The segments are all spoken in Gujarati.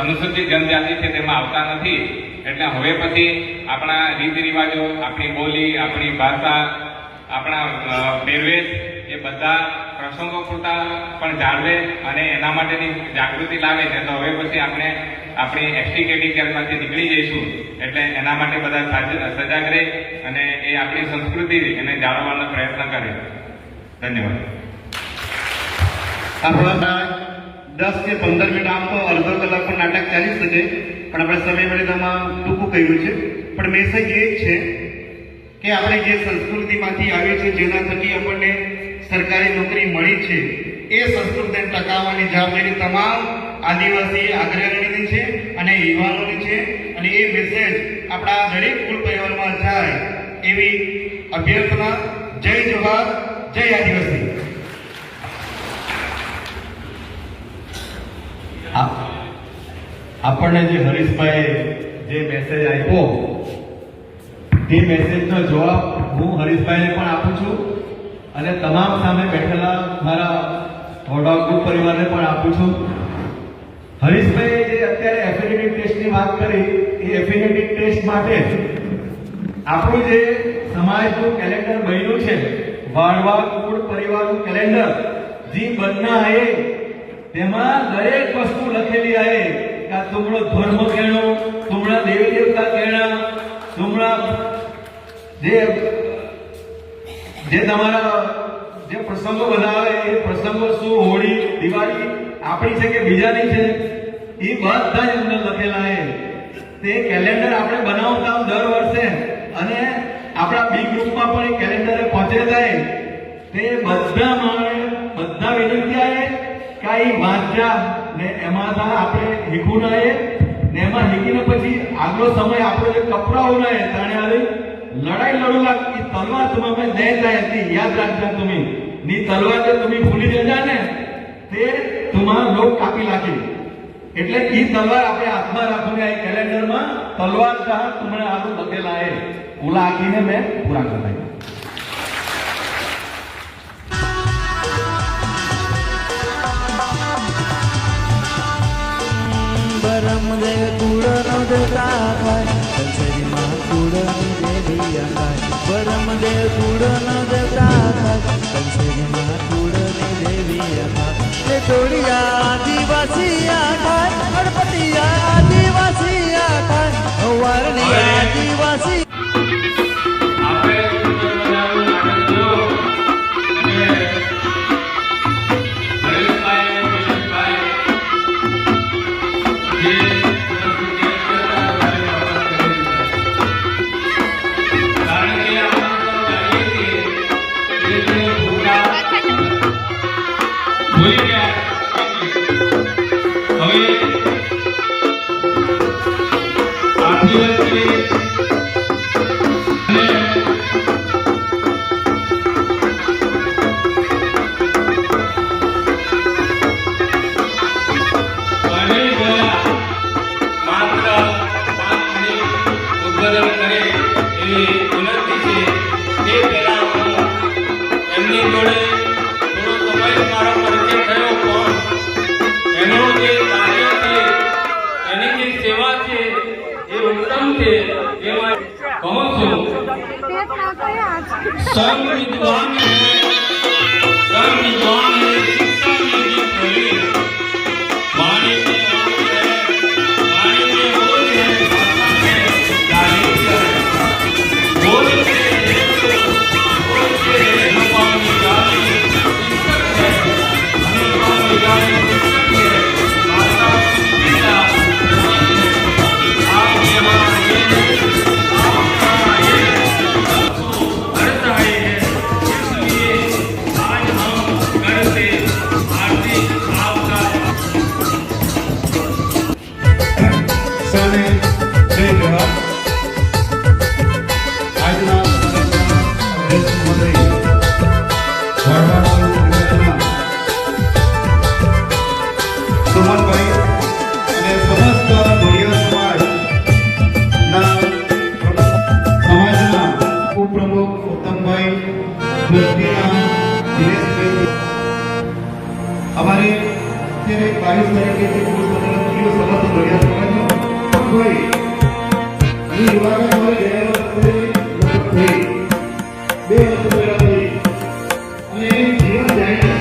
અનુસૂચિત જનજાતિ છે તેમાં આવતા નથી. એટલે હવે પછી આપણા રીત રિવાજો, આપણી બોલી, આપણી ભાષા, આપણા પહેરવેશ એ બધા પ્રસંગો પૂરતા પણ જાળવે અને એના માટેની જાગૃતિ લાવે છે. તો હવે પછી આપણે આપણી એસટી કેટેગરીમાંથી નીકળી જઈશું. એટલે એના માટે બધા સજાગ રહે અને એ આપણી સંસ્કૃતિ એને જાળવવાનો પ્રયત્ન કરે. ધન્યવાદ. આપણા 10 કે 15 મિનિટ આમ તો અડધો કલાક પણ નાટક ચાલી શકે, પણ આપણે સમય મર્યાદામાં ટૂંકું કહ્યું છે. પણ મેસેજ એ જ છે કે આપણે જે સંસ્કૃતિમાંથી આવીએ છીએ, જેના થકી આપણને સરકારી નોકરી મળી છે, એ સંસ્કૃતિને ટકાવવાની જવાબદારી તમામ આદિવાસી અગ્રણીની છે અને યુવાનોની છે. અને એ મેસેજ આપણા દરેક કુલ પરિવારમાં જાય એવી અભ્યર્થના. જય જોહાર, જય આદિવાસી. આપણને જે હરીશભાઈ જે મેસેજ આપ્યો, તે મેસેજનો જવાબ હું હરીશભાઈને પણ આપું છું અને તમામ સામે બેઠેલા મારા વડોદરા ગ્રુપ પરિવારને પણ આપું છું. હરીશભાઈએ જે અત્યારે એફિડેવિટ ટેસ્ટની વાત કરી, એ એફિડેવિટ ટેસ્ટ માટે આપણું જે સમાજનું કેલેન્ડર બન્યું છે, વાળવા કુળ પરિવારનું કેલેન્ડર, જે બનના હે તેમાં દરેક વસ્તુ લખેલી आहे કે तुमरो धर्म केणो, तुमरा देवी देवता केणा, तुमरा જે તમારા જે પ્રસંગો બનાવે એ પ્રસંગો શું, હોળી, દિવાળી આપણી છે કે બીજાની છે, એ બધા જ અંદર લખેલા છે. તે કેલેન્ડર આપણે બનાવતા દર વર્ષે અને આપણા બી ગ્રુપમાં પણ એ કેલેન્ડરે પહોંચેલા છે. તે બધા વિનંતી આવે કે એ વાંચ્યા ને એમાં આપણે હીખું ના ને એમાં હીકીને પછી આગલો સમય આપણો જે કપડાઓ ના તાણે આવી लड़ाई लड़ू लाग की तलवार तुम्हें नहीं जाती, याद रखना. तुम्हें नी तलवार जो तुम्हें भूली जजा ने ते तुम्हारा लोग कापी लागे. એટલે ઈ તલવાર આપણે હાથમાં રાખીને આ કેલેન્ડરમાં તલવાર સહ તમને આનું લખેલા છે. ઓલા આખીને મેં પૂરા કરતા. બરમદેવ કુળનો દેવતા થાય, કંસરીમાં કુળની દેવી થાય. બરમદેવ કુળનો દેવતા થાય, કંસરીમાં કુળની દેવી થાય. ટોળિયા આદિવાસી થાય, ગણપતિયા આદિવાસી થાય, વારણી આદિવાસી. અત્યારે 22 તારીખે જે પુરુષ સંમેલન થયું સમસ્ત ધોળિયા સમાજનું કોઈ એ યુવાને મારે ગયા વર્ષે લગભગ થઈ 2 વર્ષ પહેલા થઈ અને એનું જીવન જાણ્યું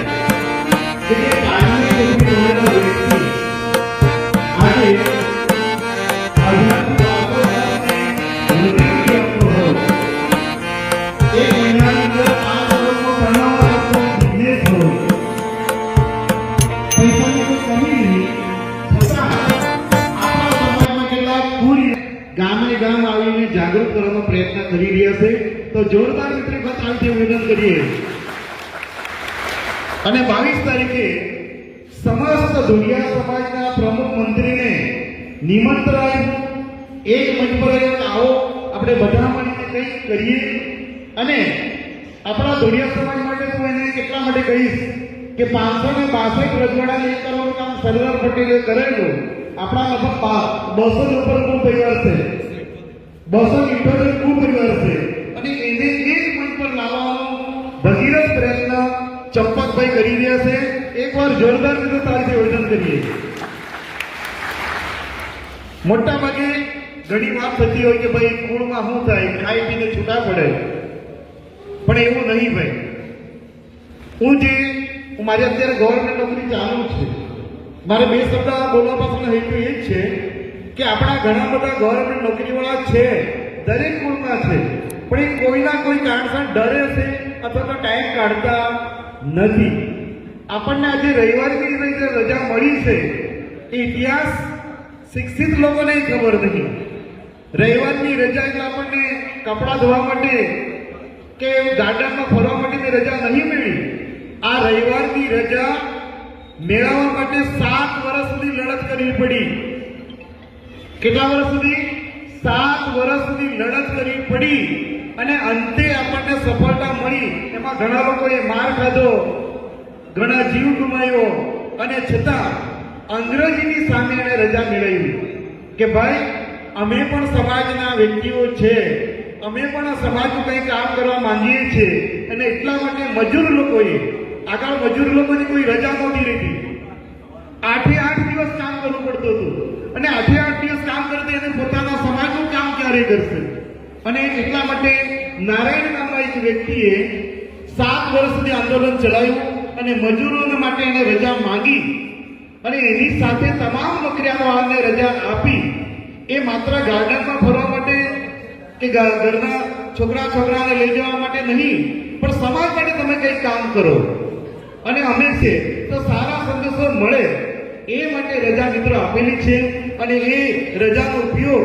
કે જે કાયમી કેટલી ઉમેરનો વ્યક્તિ આજે આધ્યાત્મિક વાતાવરણને મજબૂતી આપતો હોય એક મહિનાની અંદર આ વર્ષનો તણાવ આપતો બિઝનેસ હોય પૈસાની કોઈ કમી નહીં છતાં આપણા સમાજમાં કેટલાક પૂરી ગામે ગામ આવીને જાગૃત કરવાનો પ્રયત્ન કરી રહ્યા છે તો જોરદાર મિત્રો બતાવતી આવેદન કરીએ અને 22 તારીખે સમસ્ત ધોળિયા સમાજના પ્રમુખ મંત્રીને નિમંત્રણ એક મંચ પર આવો આપણે બધા મળીને કંઈક કરીએ અને આપણા ધોળિયા સમાજ માટે તો એને એટલા માટે કહીશ કે 562 રજવાડા એક કરવાનું કામ સરદાર પટેલે કરેલું આપણા લગભગ 200 ઉપર કુલ પરિવાર છે 278 કુલ પરિવાર છે અને એને એક મંચ પર લાવવાનો ભગીરથ પ્રયત્ન ચંપકભાઈ કરી રહ્યા છે એકવાર જોરદાર રીતે તારીથી આયોજન કરીએ મોટા ભાગે ઘણી વાત થતી હોય કે ભાઈ કુળમાં શું થાય ખાઈ પીને છૂટા પડે પણ એવું નહીં ભાઈ મારી અત્યારે ગવર્મેન્ટ નોકરી ચાલુ છે મારે 2 શબ્દ બોલવા પાછળનો હેતુ એ જ છે કે આપણા ઘણા બધા ગવર્મેન્ટ નોકરીવાળા છે દરેક કુળમાં છે પણ એ કોઈના કોઈ કારણસર ડરે છે અથવા તો ટાઈમ કાઢતા નથી આપણને આજે રવિવારની રીતે રજા મળી છે એ ઇતિહાસ શિક્ષિત લોકોને ખબર નહીં રવિવારની રજા એટલે આપણને કપડાં ધોવા માટે કે ગાર્ડનમાં ફરવા માટેની રજા નહીં મળી આ રવિવારની રજા મેળવવા માટે 7 વર્ષ સુધી લડત કરવી પડી કેટલા વર્ષ સુધી 7 વર્ષ સુધી લડત કરવી પડી અને અંતે આપણને સફળતા મળી એમાં ઘણા લોકોએ માર ખાધો ઘણા જીવ ગુમાવ્યો અને છતાં અંગ્રેજીની સામે એને રજા મેળવી કે ભાઈ અમે પણ સમાજના વ્યક્તિઓ છે અમે પણ સમાજનું કંઈ કામ કરવા માંગીએ છીએ અને એટલા માટે મજૂર લોકોએ આગળ મજૂર લોકોની કોઈ રજા નહોતી રહેતી 8 દિવસ કામ કરવું પડતું હતું અને 8 દિવસ કામ કરતા એને પોતાના સમાજનું કામ ક્યારે કરશે અને એટલા માટે નારાયણ નામના એક વ્યક્તિએ 7 વર્ષ સુધી આંદોલન ચલાવ્યું અને મજૂરો માટે એને રજા માંગી અને એની સાથે તમામ નોકરીયાળાઓને રજા આપી એ માત્ર ગાર્ડનમાં ફરવા માટે કે ઘરના છોકરાને લઈ જવા માટે નહીં પણ સમાજ માટે તમે કંઈક કામ કરો અને અમે છે તો સારા સંદેશો મળે એ માટે રજા મિત્રો આપેલી છે અને એ રજાનો ઉપયોગ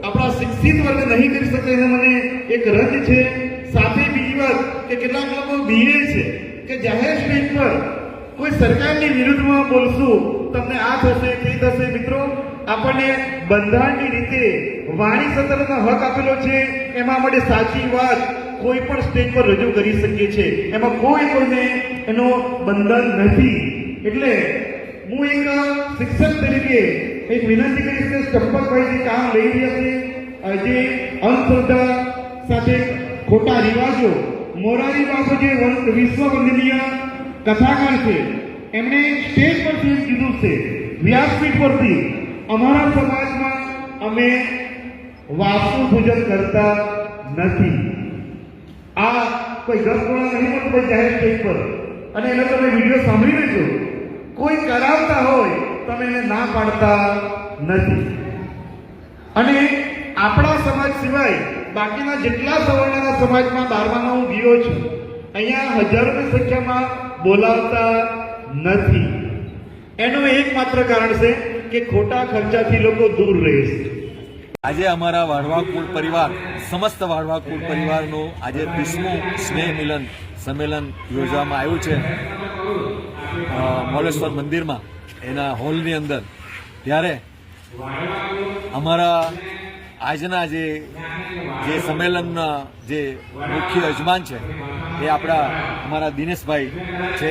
આપણા શિક્ષિત વર્ગ નહીં કરી શકે એને મને એક રજ છે સાથે બીજી વાત કે કેટલાક લોકો બીએ છે કે જાહેર સ્ટેજ પર કોઈ સરકારની વિરુદ્ધમાં બોલશું તમને આ થશે તે થશે મિત્રો આપણને બંધારણની રીતે વાણી સ્વતંત્રનો હક આપેલો છે એમાં માટે સાચી વાત કોઈ પણ સ્ટેજ પર રજૂ કરી શકીએ છીએ એમાં કોઈને એનો બંધન નથી એટલે હું એક શિક્ષક તરીકે એક વિનંતી કરીશ કે ચંપકભાઈ જે કામ લઈ રહ્યા છે જે અંધશ્રદ્ધા સાથે ખોટા રિવાજો મોરારી બાપુ જે વિશ્વ વંદનીય કથાકાર છે એમણે સ્ટેજ પરથી એમ કીધું છે વ્યાસપીઠ પરથી અમારા સમાજમાં અમે વાસ્તુ પૂજન કરતા નથી આ કોઈ ગરગોળા નહીં હોતું કોઈ જાહેર સ્ટેજ પર અને એનો તમે વિડીયો સાંભળી લેજો કોઈ કરાવતા હોય તમે એને ના પાડતા નથી અને આપણા સમાજ સિવાય બાકીના જેટલા સવર્ણના સમાજમાં 12માં હું ગયો છું અહીંયા હજારોની સંખ્યામાં બોલાવતા નથી એનું એકમાત્ર કારણ છે કે ખોટા ખર્ચાથી લોકો દૂર રહે છે આજે અમારા વાઢવા કુળ પરિવાર સમસ્ત વાઢવા કુળ પરિવારનું આજે 30મું સ્નેહ મિલન સંમેલન યોજવામાં આવ્યું છે મોલેશ્વર મંદિરમાં એના હોલની અંદર ત્યારે અમારા આજના જે સંમેલનના જે મુખ્ય યજમાન છે એ અમારા દિનેશભાઈ છે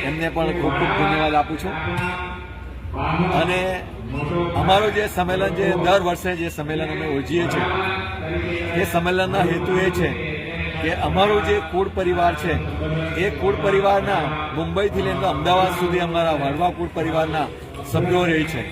એમને પણ ખૂબ ખૂબ ધન્યવાદ આપું છું અને અમારું જે સંમેલન જે દર વર્ષે જે સંમેલન અમે યોજીએ છીએ એ સંમેલનના હેતુ એ છે કે અમારું જે કુળ પરિવાર છે એ કુળ પરિવારના મુંબઈથી લઈને અમદાવાદ સુધી અમારા વાડવા કુળ પરિવારના સભ્યો રહે છે.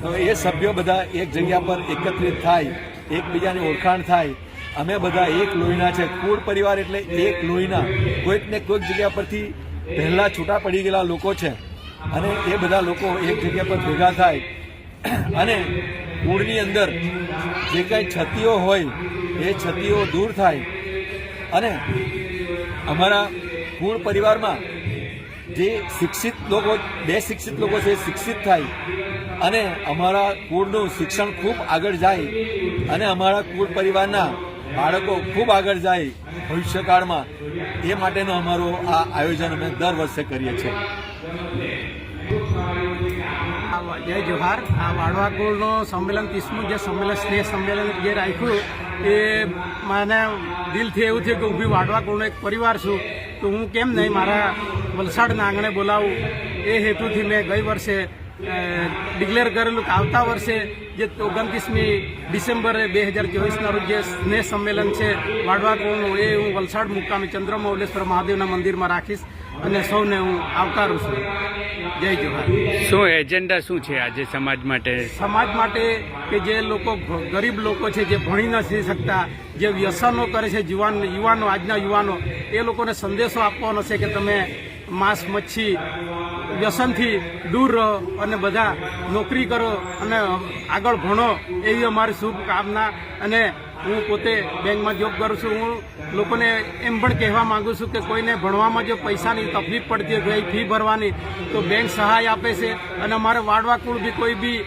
તો એ સભ્યો બધા એક જગ્યા પર એકત્રિત થાય, એકબીજાની ઓળખાણ થાય. અમે બધા એક લોહીના છે. કુળ પરિવાર એટલે એક લોહીના, કોઈક ને કોઈક જગ્યા પરથી પહેલા છૂટા પડી ગયેલા લોકો છે અને એ બધા લોકો એક જગ્યા પર ભેગા થાય અને કુળની અંદર જે કંઈ છતીઓ હોય એ છતીઓ દૂર થાય અને અમારા કુળ પરિવારમાં જે શિક્ષિત લોકો, બે શિક્ષિત લોકો છે એ શિક્ષિત થાય અને અમારા કુળનું શિક્ષણ ખૂબ આગળ જાય અને અમારા કુળ પરિવારના બાળકો ખૂબ આગળ જાય ભવિષ્યકાળમાં. એ માટેનું અમારું આ આયોજન અમે દર વર્ષે કરીએ છીએ. જય જોહાર. આ વાડવા કુળનું સંમેલન 30મું જે સંમેલન સ્નેહ સંમેલન જે રાખ્યું એ મને દિલથી એવું થયું કે હું બી વાડવા કુળનો એક પરિવાર છું તો હું કેમ નહીં મારા વલસાડના આંગણે બોલાવું. એ હેતુથી મેં ગઈ વર્ષે ડિક્લેર કરેલું કે આવતા વર્ષે જે 29મી ડિસેમ્બરે 2024ના રોજ જે સ્નેહ સંમેલન છે વાડવા કુળનું એ હું વલસાડ મુકામે ચંદ્રમૌલેશ્વર મહાદેવના મંદિરમાં રાખીશ અને સૌને હું આવકારું છું. જય જોહાર. શું એજન્ડા શું છે આજે સમાજ માટે? સમાજ માટે કે જે લોકો ગરીબ લોકો છે, જે ભણી નથી શકતા, જે વ્યસનો કરે છે, યુવાનો આજના યુવાનો, એ લોકોને સંદેશો આપવાનો છે કે તમે માંસ મચ્છી વ્યસનથી દૂર રહો અને બધા નોકરી કરો અને આગળ ભણો, એવી અમારી શુભકામના. અને હું પોતે બેંકમાં જોબ કરું છું. હું લોકોને એમ પણ કહેવા માંગુ છું કે કોઈને ભણવામાં જો પૈસાની તકલીફ પડતી હોય, ફી ભરવાની, તો બેંક સહાય આપે છે અને અમારે વાડવા કુળ બી કોઈ બી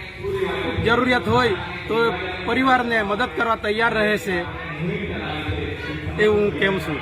જરૂરિયાત હોય તો પરિવારને મદદ કરવા તૈયાર રહે છે એવું હું કેમ છું.